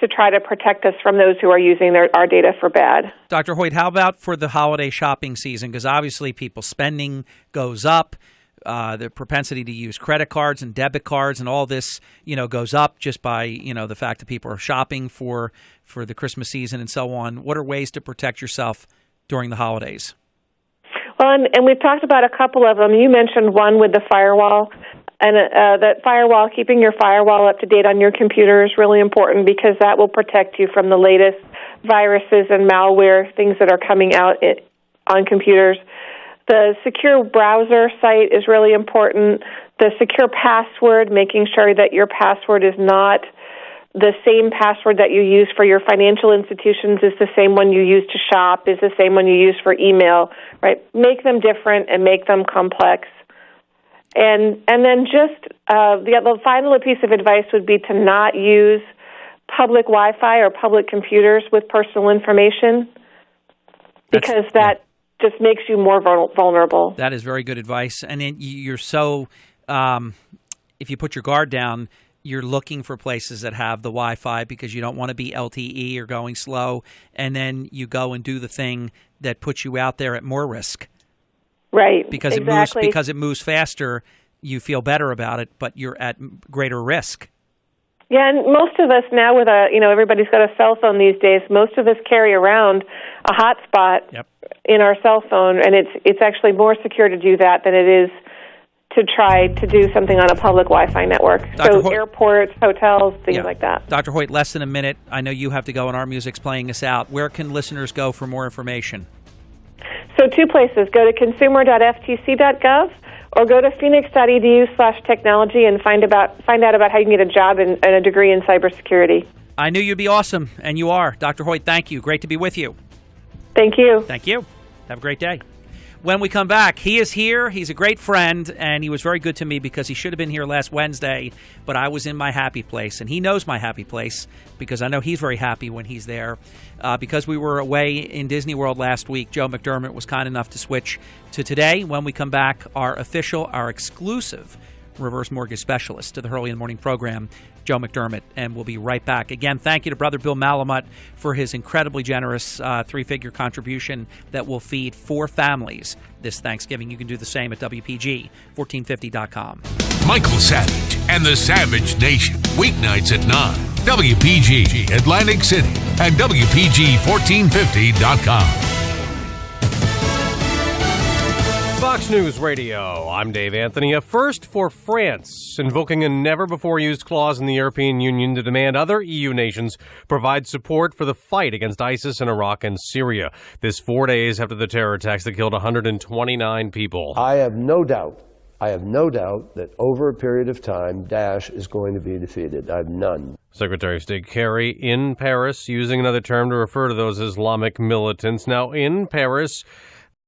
to try to protect us from those who are using our data for bad. Dr. Hoyt, how about for the holiday shopping season? Because obviously people's spending goes up. The propensity to use credit cards and debit cards and all this, goes up just by, the fact that people are shopping for the Christmas season and so on. What are ways to protect yourself during the holidays? Well, and we've talked about a couple of them. You mentioned one with the firewall. And that firewall, keeping your firewall up to date on your computer is really important because that will protect you from the latest viruses and malware, things that are coming out on computers. The secure browser site is really important. The secure password, making sure that your password is not the same password that you use for your financial institutions is the same one you use to shop, is the same one you use for email, right? Make them different and make them complex. And then just the final piece of advice would be to not use public Wi-Fi or public computers with personal information because that just makes you more vulnerable. That is very good advice. And then you're so, if you put your guard down, you're looking for places that have the Wi-Fi because you don't want to be LTE or going slow. And then you go and do the thing that puts you out there at more risk. Right. Because it moves faster, you feel better about it, but you're at greater risk. Yeah, and most of us now with everybody's got a cell phone these days. Most of us carry around a hotspot in our cell phone, and it's actually more secure to do that than it is to try to do something on a public Wi-Fi network. So airports, hotels, things like that. Dr. Hoyt, less than a minute. I know you have to go, and our music's playing us out. Where can listeners go for more information? So 2 places. Go to consumer.ftc.gov or go to phoenix.edu/technology and find out about how you can get a job and a degree in cybersecurity. I knew you'd be awesome, and you are. Dr. Hoyt, thank you. Great to be with you. Thank you. Thank you. Have a great day. when we come back. He is here. He's a great friend, and he was very good to me because he should have been here last Wednesday, but I was in my happy place, and he knows my happy place because I know he's very happy when he's there. Because we were away in Disney World last week, Joe McDermott was kind enough to switch to today. When we come back, our exclusive reverse mortgage specialist to the Hurley in the Morning program, Joe McDermott, and we'll be right back. Again, thank you to Brother Bill Malamut for his incredibly generous three-figure contribution that will feed 4 families this Thanksgiving. You can do the same at WPG1450.com. Michael Savage and the Savage Nation, weeknights at 9, WPG Atlantic City and WPG1450.com. Fox News Radio, I'm Dave Anthony. A first for France, invoking a never-before-used clause in the European Union to demand other EU nations provide support for the fight against ISIS in Iraq and Syria. This 4 days after the terror attacks that killed 129 people. I have no doubt that over a period of time, Daesh is going to be defeated. I have none. Secretary of State Kerry in Paris, using another term to refer to those Islamic militants. Now, in Paris,